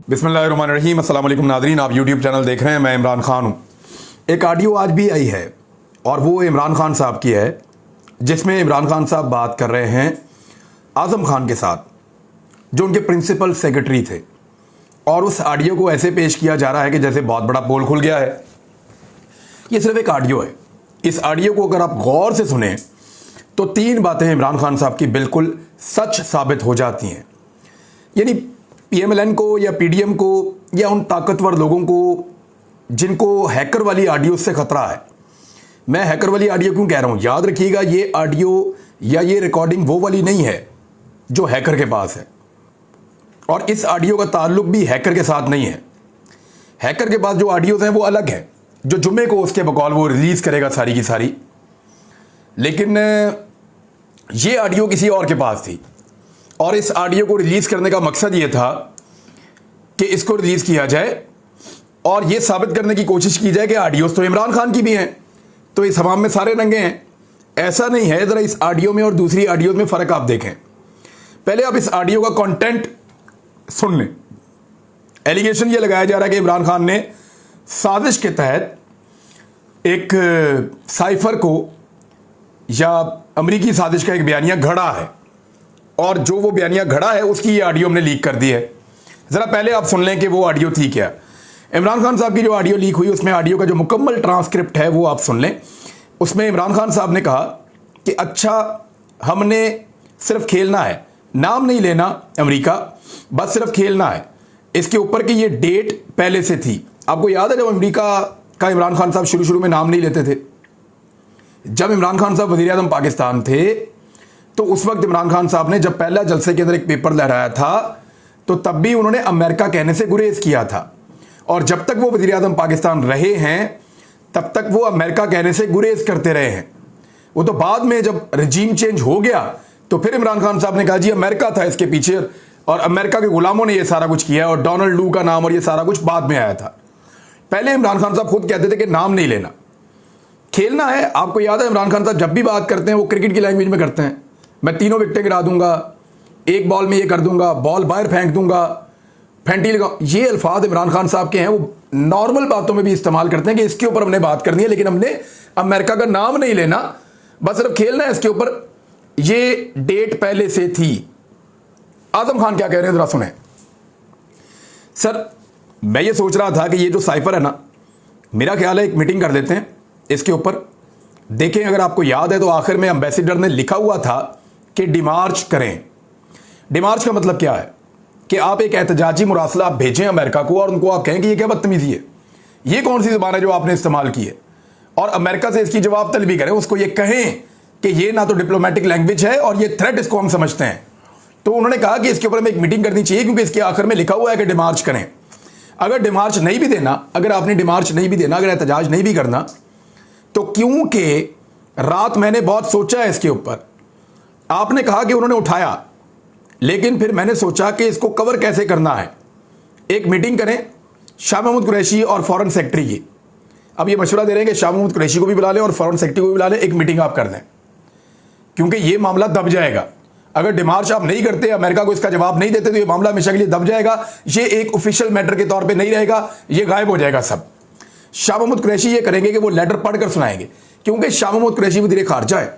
बिस्मिल्लाहिर्रहमानिर्रहीम। अस्सलाम वालेकुम नाज़रीन, आप यूट्यूब चैनल देख रहे हैं। मैं इमरान खान हूँ। एक ऑडियो आज भी आई है और वो इमरान खान साहब की है, जिसमें इमरान खान साहब बात कर रहे हैं आज़म खान के साथ, जो उनके प्रिंसिपल सेक्रेटरी थे। और उस ऑडियो को ऐसे पेश किया जा रहा है कि जैसे बहुत बड़ा पोल खुल गया है। ये सिर्फ एक ऑडियो है। इस ऑडियो को अगर आप गौर से सुने तो तीन बातें इमरान खान साहब की बिल्कुल सच साबित हो जाती हैं। यानी पीएमएलएन को या पीडीएम को या उन ताकतवर लोगों को जिनको हैकर वाली ऑडियो से खतरा है। मैं हैकर वाली ऑडियो क्यों कह रहा हूं, याद रखिएगा, ये ऑडियो या ये रिकॉर्डिंग वो वाली नहीं है जो हैकर के पास है, और इस ऑडियो का ताल्लुक भी हैकर के साथ नहीं है। हैकर के पास जो ऑडियोज हैं वो अलग है, जो जुम्मे को उसके बकौल वो रिलीज करेगा सारी की सारी। लेकिन ये ऑडियो किसी और के पास थी, और इस ऑडियो को रिलीज करने का मकसद ये था कि इसको रिलीज किया जाए और ये साबित करने की कोशिश की जाए कि ऑडियोज तो इमरान खान की भी हैं, तो इस हमाम में सारे नंगे हैं। ऐसा नहीं है। जरा इस ऑडियो में और दूसरी ऑडियो में फर्क आप देखें। पहले आप इस ऑडियो का कंटेंट सुन लें। एलिगेशन ये लगाया जा रहा है कि इमरान खान ने साजिश के तहत एक साइफर को या अमरीकी साजिश का एक बयानिया घड़ा है, और जो वो बयानिया घड़ा है उसकी ये ऑडियो हमने लीक कर दी है। ज़रा पहले आप सुन लें कि वो ऑडियो थी क्या। इमरान खान साहब की जो ऑडियो लीक हुई, उसमें ऑडियो का जो मुकम्मल ट्रांसक्रिप्ट है वो आप सुन लें। उसमें इमरान खान साहब ने कहा कि अच्छा, हमने सिर्फ खेलना है, नाम नहीं लेना अमेरिका, बस सिर्फ खेलना है। इसके ऊपर की ये डेट पहले से थी। आपको याद है जब अमेरिका का इमरान खान साहब शुरू में नाम नहीं लेते थे। जब इमरान खान साहब वज़ीर आज़म पाकिस्तान थे तो उस वक्त इमरान खान साहब ने जब पहला जलसे के अंदर एक पेपर लहराया था तो तब भी उन्होंने अमेरिका कहने से गुरेज किया था, और जब तक वो वज़ीर आज़म पाकिस्तान रहे हैं तब तक वो अमेरिका कहने से गुरेज करते रहे हैं। वो तो बाद में जब रजीम चेंज हो गया तो फिर इमरान खान साहब ने कहा जी अमेरिका था इसके पीछे, और अमेरिका के गुलामों ने ये सारा कुछ किया, और डोनाल्ड लू का नाम और ये सारा कुछ बाद में आया था। पहले इमरान खान साहब खुद कहते थे कि नाम नहीं लेना, खेलना है। आपको याद है इमरान खान साहब जब भी बात करते हैं वो क्रिकेट की लैंग्वेज में करते हैं। मैं 3 विकेटें गिरा दूंगा, एक बॉल में ये कर दूंगा, बॉल बाहर फेंक दूंगा, फेंटी लगा। ये अल्फाज इमरान खान साहब के हैं। वो नॉर्मल बातों में भी इस्तेमाल करते हैं कि इसके ऊपर हमने बात करनी है, लेकिन हमने अमेरिका का नाम नहीं लेना, बस सिर्फ खेलना है इसके ऊपर। ये डेट पहले से थी। आजम खान क्या कह रहे हैं जरा सुने। सर, मैं ये सोच रहा था कि ये जो साइफर है ना, मेरा ख्याल है एक मीटिंग कर लेते हैं इसके ऊपर। देखें, अगर आपको याद है तो आखिर में एम्बेसडर ने लिखा हुआ था कि डिमार्च करें। डिमार्च का मतलब क्या है कि आप एक एहतजाजी मुरासला आप भेजें अमेरिका को, और उनको आप कहें कि ये क्या बदतमीजी है, ये कौन सी ज़बान है जो आपने इस्तेमाल की है, और अमेरिका से इसकी जवाब तलबी करें। उसको ये कहें कि ये ना तो डिप्लोमेटिक लैंग्वेज है और ये थ्रेट इसको हम समझते हैं। तो उन्होंने कहा कि इसके ऊपर हमें एक मीटिंग करनी चाहिए, क्योंकि इसके आखिर में लिखा हुआ है कि डिमार्च करें। अगर डिमार्च नहीं भी देना, अगर आपने डिमार्च नहीं भी देना, अगर एहतजाज नहीं भी करना, तो क्योंकि रात मैंने बहुत सोचा है इसके ऊपर। आपने कहा कि उन्होंने उठाया, लेकिन फिर मैंने सोचा कि इसको कवर कैसे करना है। एक मीटिंग करें शाह महमूद कुरैशी और फॉरेन सेक्रेटरी की। अब ये मशवरा दे रहे हैं कि शाह महमूद कुरैशी को भी बुला लें और फॉरेन सेक्रेटरी को भी बुला लें, एक मीटिंग आप कर दें, क्योंकि ये मामला दब जाएगा। अगर डिमार्च आप नहीं करते, अमेरिका को इसका जवाब नहीं देते, तो ये मामला हमेशा के लिए दब जाएगा। ये एक ऑफिशियल मैटर के तौर पर नहीं रहेगा, ये गायब हो जाएगा सब। शाह महमूद कुरैशी ये करेंगे कि वो लेटर पढ़कर सुनाएंगे, क्योंकि शाह महमूद कुरैशी वज़ीर ख़ारजा है।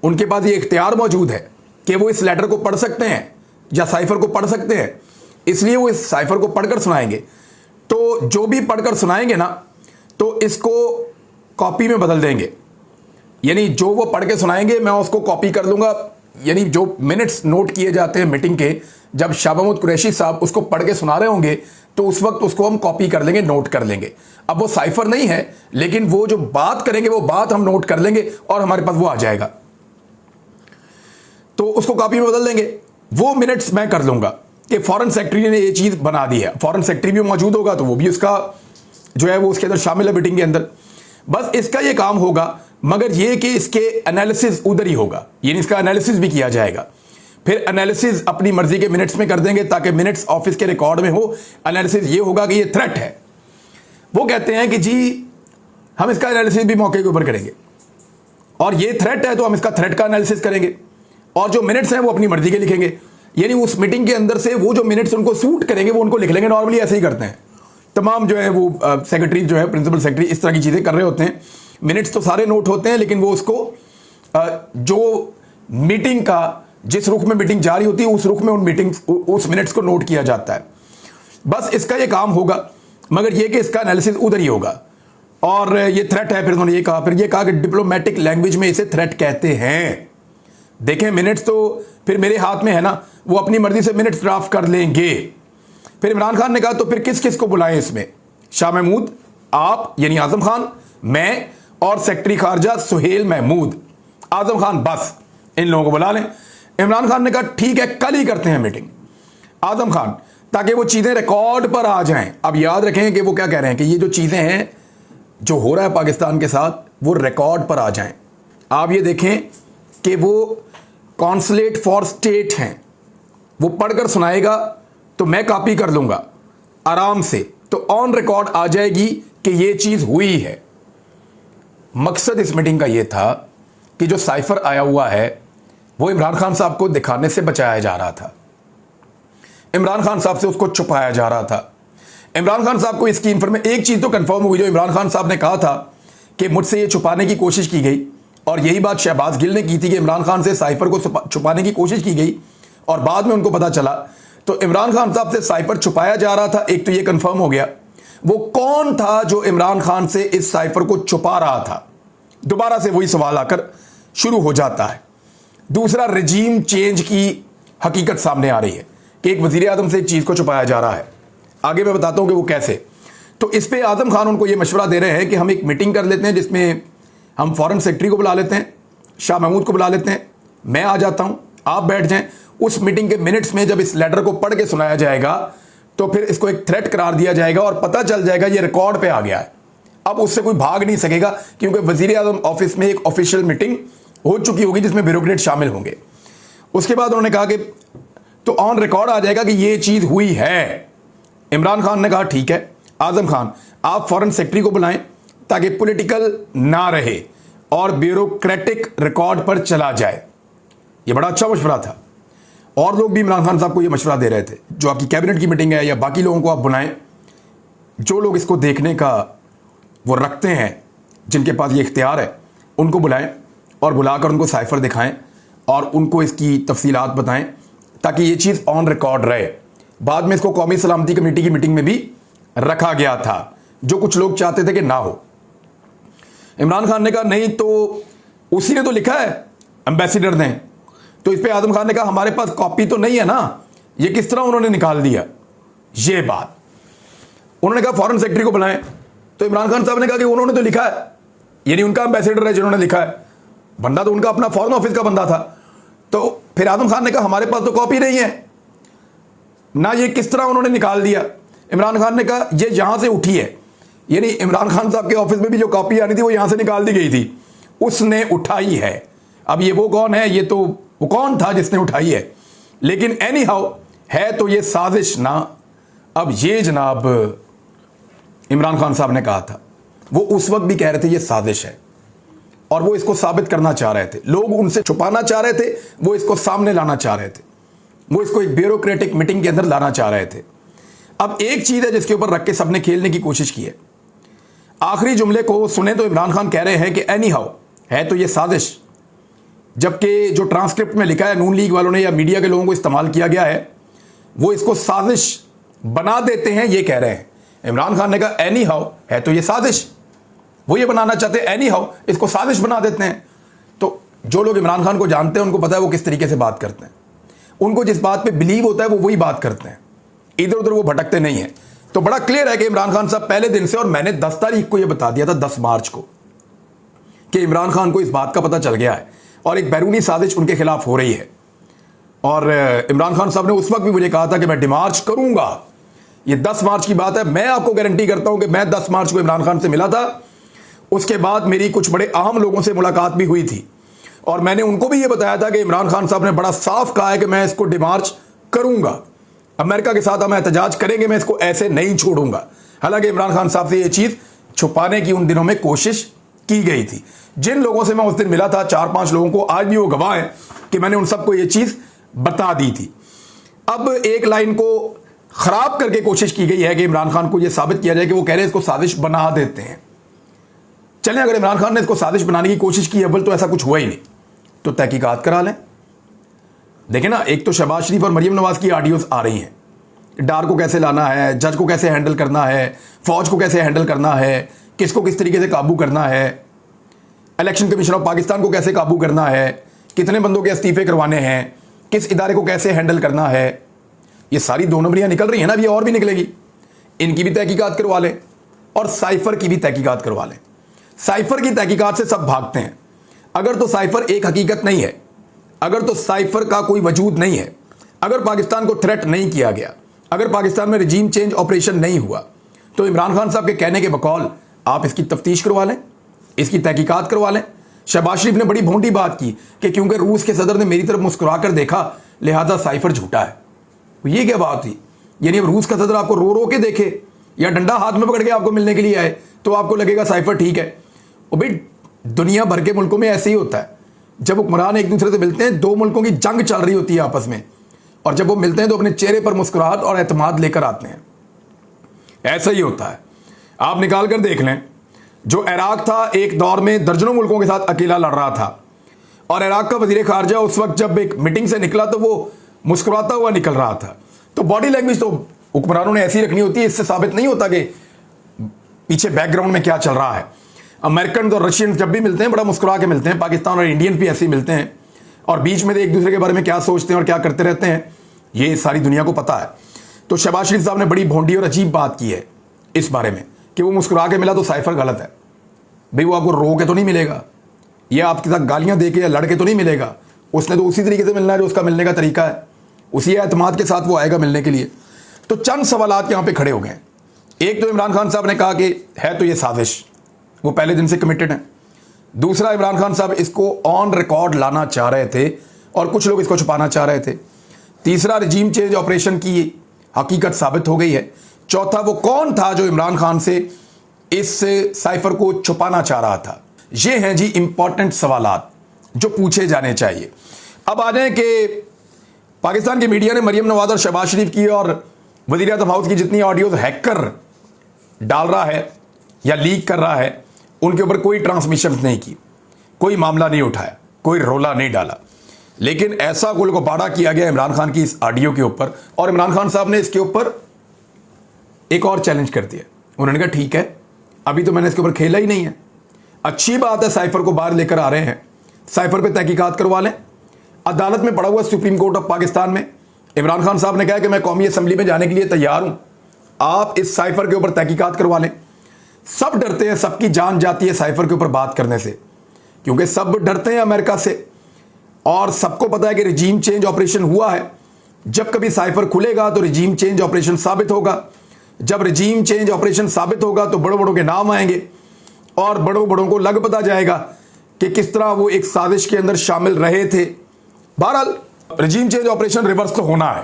उनके पास ये इख्तियार मौजूद है कि वो इस लेटर को पढ़ सकते हैं या साइफर को पढ़ सकते हैं, इसलिए वो इस साइफर को पढ़कर सुनाएंगे। तो जो भी पढ़कर सुनाएंगे ना, तो इसको कॉपी में बदल देंगे। यानी जो वो पढ़ के सुनाएंगे मैं उसको कॉपी कर लूँगा। यानी जो मिनट्स नोट किए जाते हैं मीटिंग के, जब शाह महमूद कुरैशी साहब उसको पढ़ के सुना रहे होंगे तो उस वक्त उसको हम कॉपी कर लेंगे, नोट कर लेंगे। अब वो साइफर नहीं है, लेकिन वो जो बात करेंगे वो बात हम नोट कर लेंगे और हमारे पास वो आ जाएगा, तो उसको कॉपी में बदल देंगे। वो मिनट्स मैं कर लूंगा कि फॉरेन सेक्रेटरी ने ये चीज़ बना दी है। फॉरेन सेक्रेटरी भी मौजूद होगा तो वो भी उसका जो है वो उसके अंदर शामिल है मीटिंग के अंदर। बस इसका ये काम होगा, मगर ये कि इसके एनालिसिस उधर ही होगा, यानी इसका एनालिसिस भी किया जाएगा। फिर एनालिसिस अपनी मर्जी के मिनट्स में कर देंगे ताकि मिनट्स ऑफिस के रिकॉर्ड में हो। एनालिसिस ये होगा कि ये थ्रेट है। वो कहते हैं कि जी हम इसका एनालिसिस भी मौके के ऊपर करेंगे, और ये थ्रेट है तो हम इसका थ्रेट का एनालिसिस करेंगे, और जो मिनट्स हैं वो अपनी मर्जी के लिखेंगे। यानी उस मीटिंग के अंदर से वो जो मिनट्स उनको सूट करेंगे वो उनको लिख लेंगे। नॉर्मली ऐसे ही करते हैं तमाम जो है वो सेक्रेटरी जो है, प्रिंसिपल सेक्रेटरी इस तरह की चीज़ें कर रहे होते हैं। मिनट्स तो सारे नोट होते हैं, लेकिन वो उसको जो मीटिंग का जिस रुख में मीटिंग जारी होती है उस रुख में उस मिनट्स को नोट किया जाता है। बस इसका ये काम होगा, मगर ये कि इसका एनालिसिस उधर ही होगा। और ये थ्रेट है, फिर उन्होंने ये कहा कि डिप्लोमेटिक लैंग्वेज में इसे थ्रेट कहते हैं। देखें मिनट्स तो फिर मेरे हाथ में है ना, वो अपनी मर्जी से मिनट्स ड्राफ्ट कर लेंगे। फिर इमरान खान ने कहा तो फिर किस किस को बुलाएं इसमें? शाह महमूद, आप यानी आजम खान, मैं और सेक्रेटरी खारजा सुहेल महमूद। आजम खान बस इन लोगों को बुला लें। इमरान खान ने कहा ठीक है, कल ही करते हैं मीटिंग आजम खान, ताकि वो चीज़ें रिकॉर्ड पर आ जाएं। अब याद रखें कि वो क्या कह रहे हैं कि ये जो चीज़ें हैं जो हो रहा है पाकिस्तान के साथ वो रिकॉर्ड पर आ जाएं। आप ये देखें कि वो कॉन्सुलेट फॉर स्टेट हैं, वो पढ़कर सुनाएगा तो मैं कॉपी कर लूँगा आराम से, तो ऑन रिकॉर्ड आ जाएगी कि ये चीज़ हुई है। मकसद इस मीटिंग का ये था कि जो साइफर आया हुआ है वो इमरान खान साहब को दिखाने से बचाया जा रहा था, इमरान खान साहब से उसको छुपाया जा रहा था। इमरान खान साहब को इसकी इंफॉर्मेशन, एक चीज़ तो कंफर्म हुई, जो इमरान खान साहब ने कहा था कि मुझसे ये छुपाने की कोशिश की गई, और यही बात शहबाज गिल ने की थी कि इमरान खान से साइफर को छुपाने की कोशिश की गई और बाद में उनको पता चला। तो इमरान खान साहब से साइफर छुपाया जा रहा था, एक तो ये कंफर्म हो गया। वो कौन था जो इमरान खान से इस साइफर को छुपा रहा था? दोबारा से वही सवाल आकर शुरू हो जाता है। दूसरा, रजीम चेंज की हकीकत सामने आ रही है कि एक वजीर आजम से एक चीज़ को छुपाया जा रहा है। आगे मैं बताता हूं कि वो कैसे। तो इस पे आजम खान उनको ये मशवरा दे रहे हैं कि हम एक मीटिंग कर लेते हैं जिसमें हम फॉरेन सेक्रेटरी को बुला लेते हैं, शाह महमूद को बुला लेते हैं, मैं आ जाता हूं, आप बैठ जाएं। उस मीटिंग के मिनट्स में जब इस लेटर को पढ़ के सुनाया जाएगा तो फिर इसको एक थ्रेट करार दिया जाएगा और पता चल जाएगा ये रिकॉर्ड पे आ गया है। अब उससे कोई भाग नहीं सकेगा, क्योंकि वजीर आजम ऑफिस में एक ऑफिशियल मीटिंग हो चुकी होगी जिसमें ब्यूरोक्रेट शामिल होंगे। उसके बाद उन्होंने कहा कि तो ऑन रिकॉर्ड आ जाएगा कि ये चीज़ हुई है। इमरान खान ने कहा ठीक है, आजम खान आप फॉरेन सेक्रेटरी को बुलाएं ताकि पॉलिटिकल ना रहे और ब्यूरोक्रेटिक रिकॉर्ड पर चला जाए। ये बड़ा अच्छा मशवरा था। और लोग भी इमरान खान साहब को ये मशवरा दे रहे थे, जो आपकी कैबिनेट की मीटिंग है या बाकी लोगों को आप बुलाएं, जो लोग इसको देखने का वो रखते हैं, जिनके पास ये इख्तियार है, उनको बुलाएं और बुलाकर उनको साइफर दिखाएं और उनको इसकी तफसीलात बताएं, ताकि ये चीज़ ऑन रिकॉर्ड रहे। बाद में इसको कौमी सलामती कमेटी की मीटिंग में भी रखा गया था, जो कुछ लोग चाहते थे कि ना हो। इमरान खान ने कहा नहीं, तो उसी ने तो लिखा है एम्बेसडर ने। तो इस पे आजम खान ने कहा हमारे पास कॉपी तो नहीं है ना, ये किस तरह उन्होंने निकाल दिया ये बात। उन्होंने कहा फॉरेन सेक्रेटरी को बुलाएं। तो इमरान खान साहब ने कहा कि उन्होंने तो लिखा है, यानी उनका एम्बेसडर है जिन्होंने लिखा है, बंदा तो उनका अपना फॉरेन ऑफिस का बंदा था। तो फिर आजम खान ने कहा हमारे पास तो कॉपी नहीं है ना, ये किस तरह उन्होंने निकाल दिया। इमरान खान ने कहा ये यहां से उठी है, यानी इमरान खान साहब के ऑफिस में भी जो कॉपी आनी थी वो यहां से निकाल दी गई थी, उसने उठाई है। अब ये वो कौन है, ये तो वो कौन था जिसने उठाई है, लेकिन एनी हाउ है तो ये साजिश ना। अब ये जनाब इमरान खान साहब ने कहा था, वो उस वक्त भी कह रहे थे ये साजिश है, और वो इसको साबित करना चाह रहे थे। लोग उनसे छुपाना चाह रहे थे, वो इसको सामने लाना चाह रहे थे, वो इसको एक ब्यूरोक्रेटिक मीटिंग के अंदर लाना चाह रहे थे। अब एक चीज है जिसके ऊपर रख के सबने खेलने की कोशिश की है। आखिरी जुमले को सुने तो इमरान खान कह रहे हैं कि एनी हाउ है तो ये साजिश, जबकि जो ट्रांसक्रिप्ट में लिखा है नून लीग वालों ने या मीडिया के लोगों को इस्तेमाल किया गया है, वो इसको साजिश बना देते हैं, ये कह रहे हैं। इमरान खान ने कहा एनी हाउ है तो ये साजिश, वो ये बनाना चाहते हैं एनी हाउ इसको साजिश बना देते हैं। तो जो लोग इमरान खान को जानते हैं उनको पता है वो किस तरीके से बात करते हैं, उनको जिस बात पे बिलीव होता है वो वही बात करते हैं, इधर उधर वो भटकते नहीं है। तो बड़ा क्लियर है कि इमरान खान साहब पहले दिन से, और मैंने 10 तारीख को ये बता दिया था 10 मार्च को, कि इमरान खान को इस बात का पता चल गया है और एक बैरूनी साजिश उनके खिलाफ हो रही है। और इमरान खान साहब ने उस वक्त भी मुझे कहा था कि मैं डिमार्च करूंगा। ये 10 मार्च की बात है। मैं आपको गारंटी करता हूं कि मैं 10 मार्च को इमरान खान से मिला था। उसके बाद मेरी कुछ बड़े अहम लोगों से मुलाकात भी हुई थी, और मैंने उनको भी ये बताया था कि इमरान खान साहब ने बड़ा साफ कहा है कि मैं इसको डिमार्च करूंगा, अमेरिका के साथ हम एहतजाज करेंगे, मैं इसको ऐसे नहीं छोड़ूंगा। हालांकि इमरान खान साहब से ये चीज़ छुपाने की उन दिनों में कोशिश की गई थी। जिन लोगों से मैं उस दिन मिला था, 4-5 लोगों को, आज भी वो गवाह है कि मैंने उन सबको ये चीज़ बता दी थी। अब एक लाइन को खराब करके कोशिश की गई है कि इमरान खान को यह साबित किया जाए कि वो कह रहे हैं इसको साजिश बना देते हैं। चलें, अगर इमरान खान ने इसको साजिश बनाने की कोशिश की अव्वल तो ऐसा कुछ हुआ ही नहीं, तो तहकीकात करा लें। देखें ना, एक तो शहबाज शरीफ और मरियम नवाज की ऑडियोज आ रही हैं, डार को कैसे लाना है, जज को कैसे हैंडल करना है, फौज को कैसे हैंडल करना है, किसको किस तरीके से काबू करना है, इलेक्शन कमीशन ऑफ पाकिस्तान को कैसे काबू करना है, कितने बंदों के इस्तीफे करवाने हैं, किस इदारे को कैसे हैंडल करना है। ये सारी दो नंबरियां निकल रही हैं ना, अभी और भी निकलेगी। इनकी भी तहकीकात करवा लें और साइफर की भी तहकीकात करवा लें। साइफर की तहकीकात से सब भागते हैं। अगर तो साइफर एक हकीकत नहीं है, अगर तो साइफर का कोई वजूद नहीं है, अगर पाकिस्तान को थ्रेट नहीं किया गया, अगर पाकिस्तान में रिजीम चेंज ऑपरेशन नहीं हुआ, तो इमरान खान साहब के कहने के बकौल आप इसकी तफ्तीश करवा लें, इसकी तहकीकात करवा लें। शहबाज शरीफ ने बड़ी भोंडी बात की कि क्योंकि रूस के सदर ने मेरी तरफ मुस्कुरा कर देखा लिहाजा साइफर झूठा है। ये क्या बात थी? यानी अब रूस का सदर आपको रो रो के देखे या डंडा हाथ में पकड़ के आपको मिलने के लिए आए तो आपको लगेगा साइफर ठीक है। और भाई दुनिया भर के मुल्कों में ऐसे ही होता है, जब हुक्मरान एक दूसरे से मिलते हैं, दो मुल्कों की जंग चल रही होती है आपस में, और जब वो मिलते हैं तो अपने चेहरे पर मुस्कुराहट और एतमाद लेकर आते हैं। ऐसा ही होता है। आप निकाल कर देख लें, जो इराक था एक दौर में दर्जनों मुल्कों के साथ अकेला लड़ रहा था, और इराक का वजीर खारजा उस वक्त जब एक मीटिंग से निकला तो वो मुस्कुराता हुआ निकल रहा था। तो बॉडी लैंग्वेज तो हुक्मरानों ने ऐसी रखनी होती है, इससे साबित नहीं होता कि पीछे बैकग्राउंड में क्या चल रहा है। अमेरिकन और रशियन जब भी मिलते हैं बड़ा मुस्कुरा के मिलते हैं, पाकिस्तान और इंडियन भी ऐसे ही मिलते हैं, और बीच में एक दूसरे के बारे में क्या सोचते हैं और क्या करते रहते हैं ये सारी दुनिया को पता है। तो शहबाज शरीफ साहब ने बड़ी भोंडी और अजीब बात की है इस बारे में कि वो मुस्कुरा के मिला तो साइफर गलत है। भाई वो आपको रो के तो नहीं मिलेगा, या आपके साथ गालियां दे के या लड़के तो नहीं मिलेगा, उसने तो उसी तरीके से मिलना है जो उसका मिलने का तरीका है, उसी एतमाद के साथ वो आएगा मिलने के लिए। तो चंद सवालात यहाँ पे खड़े हो गए। एक तो इमरान खान साहब ने कहा कि है तो ये साजिश, वो पहले दिन से कमिटेड है। दूसरा, इमरान खान साहब इसको ऑन रिकॉर्ड लाना चाह रहे थे और कुछ लोग इसको छुपाना चाह रहे थे। तीसरा, रिजीम चेंज ऑपरेशन की हकीकत साबित हो गई है। चौथा, वो कौन था जो इमरान खान से इस साइफर को छुपाना चाह रहा था। ये हैं जी इंपॉर्टेंट सवालात जो पूछे जाने चाहिए। अब आ जाए कि पाकिस्तान की मीडिया ने मरियम नवाज और शहबाज शरीफ की और वज़ीर आज़म हाउस की जितनी ऑडियोज हैकर डाल रहा है या लीक कर रहा है, उनके ऊपर कोई ट्रांसमिशन नहीं की, कोई मामला नहीं उठाया, कोई रोला नहीं डाला। लेकिन ऐसा गुलगुबाड़ा किया गया इमरान खान की इस ऑडियो के ऊपर, और इमरान खान साहब ने इसके ऊपर एक और चैलेंज कर दिया। उन्होंने कहा ठीक है, अभी तो मैंने इसके ऊपर खेला ही नहीं है, अच्छी बात है साइफर को बाहर लेकर आ रहे हैं, साइफर पे तहकीकात करवा लें। अदालत में पड़ा हुआ सुप्रीम कोर्ट ऑफ पाकिस्तान में इमरान खान साहब ने कहा कि मैं कौमी असम्बली में जाने के लिए तैयार हूं, आप इस साइफर के ऊपर तहकीकात करवा लें। सब डरते हैं, सबकी जान जाती है साइफर के ऊपर बात करने से, क्योंकि सब डरते हैं अमेरिका से, और सबको पता है कि रिजीम चेंज ऑपरेशन हुआ है। जब कभी साइफर खुलेगा तो रिजीम चेंज ऑपरेशन साबित होगा, जब रिजीम चेंज ऑपरेशन साबित होगा तो बड़ों बड़ों के नाम आएंगे और बड़ों बड़ों को लग पता जाएगा कि किस तरह वो एक साजिश के अंदर शामिल रहे थे। बहरहाल रिजीम चेंज ऑपरेशन रिवर्स तो होना है,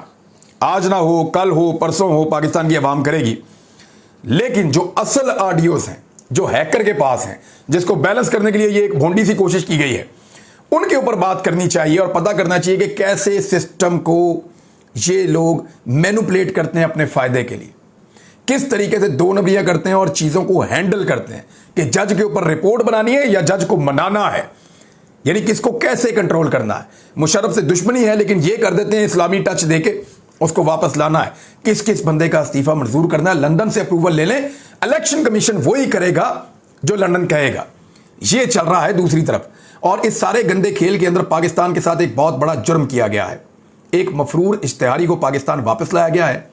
आज ना हो, कल हो, परसों हो, पाकिस्तान की आवाम करेगी। लेकिन जो असल ऑडियोज हैं जो हैकर के पास हैं, जिसको बैलेंस करने के लिए ये एक भोंडी सी कोशिश की गई है, उनके ऊपर बात करनी चाहिए और पता करना चाहिए कि कैसे सिस्टम को ये लोग मैनिपुलेट करते हैं अपने फायदे के लिए, किस तरीके से दो नंबरियां करते हैं और चीजों को हैंडल करते हैं कि जज के ऊपर रिपोर्ट बनानी है या जज को मनाना है, यानी किसको कैसे कंट्रोल करना है। मुशर्रफ से दुश्मनी है लेकिन ये कर देते हैं इस्लामी टच देके उसको वापस लाना है, किस किस बंदे का इस्तीफा मंजूर करना है, लंदन से अप्रूवल ले लें, इलेक्शन कमीशन वही करेगा जो लंदन कहेगा। ये चल रहा है दूसरी तरफ। और इस सारे गंदे खेल के अंदर पाकिस्तान के साथ एक बहुत बड़ा जुर्म किया गया है। एक मफरूर इश्तिहारी को पाकिस्तान वापस लाया गया है।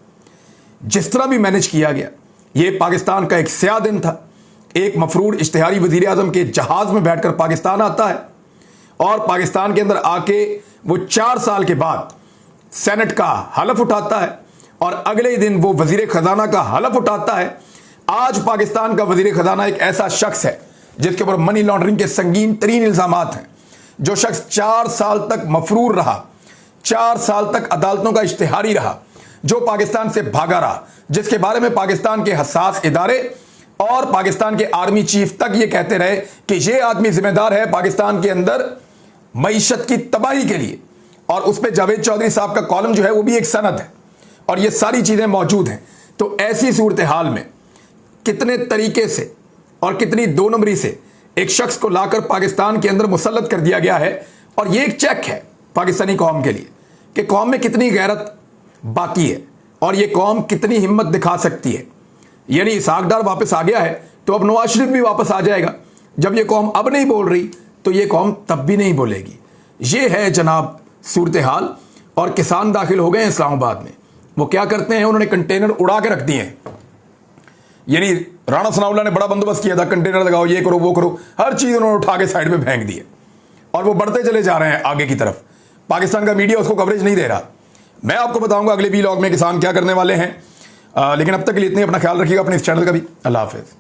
जिस तरह भी मैनेज किया गया, ये पाकिस्तान का एक स्याह दिन था। एक मफरूर इश्तिहारी वजीर आजम के जहाज में बैठकर पाकिस्तान आता है और पाकिस्तान के अंदर आके वो 4 साल के बाद सेनेट का हलफ उठाता है और अगले ही दिन वो वजीर खजाना का हलफ उठाता है। आज पाकिस्तान का वजीर खजाना एक ऐसा शख्स है जिसके ऊपर मनी लॉन्ड्रिंग के संगीन तरीन इल्जामात हैं। जो शख्स 4 साल तक मफरूर रहा, 4 साल तक अदालतों का इश्तिहारी रहा, जो पाकिस्तान से भागा रहा, जिसके बारे में पाकिस्तान के हसास इदारे और पाकिस्तान के आर्मी चीफ तक ये कहते रहे कि ये आदमी जिम्मेदार है पाकिस्तान के अंदर मईशत की तबाही के लिए। और उस पर जावेद चौधरी साहब का कॉलम जो है वो भी एक सनद है, और ये सारी चीज़ें मौजूद हैं। तो ऐसी सूरत हाल में कितने तरीके से और कितनी दो नंबरी से एक शख्स को लाकर पाकिस्तान के अंदर मुसल्लत कर दिया गया है, और ये एक चेक है पाकिस्तानी कौम के लिए कि कौम में कितनी गैरत बाकी है और ये कौम कितनी हिम्मत दिखा सकती है। यानी इसहाक डार वापस आ गया है तो अब नवाज शरीफ भी वापस आ जाएगा। जब ये कौम अब नहीं बोल रही तो ये कौम तब भी नहीं बोलेगी। ये है जनाब सूरत हाल। और किसान दाखिल हो गए हैं इस्लामाबाद में। वो क्या करते हैं, उन्होंने कंटेनर उड़ा के रख दिए हैं। यानी राणा सनाउल्लाह ने बड़ा बंदोबस्त किया था, कंटेनर लगाओ, ये करो वो करो, हर चीज़ उन्होंने उठा के साइड में फेंक दी है और वो बढ़ते चले जा रहे हैं आगे की तरफ। पाकिस्तान का मीडिया उसको कवरेज नहीं दे रहा। मैं आपको बताऊंगा अगले व्लॉग में किसान क्या करने वाले हैं। लेकिन अब तक के लिए इतनी, अपना ख्याल रखिएगा, अपने इस चैनल का भी। अल्लाह हाफिज़।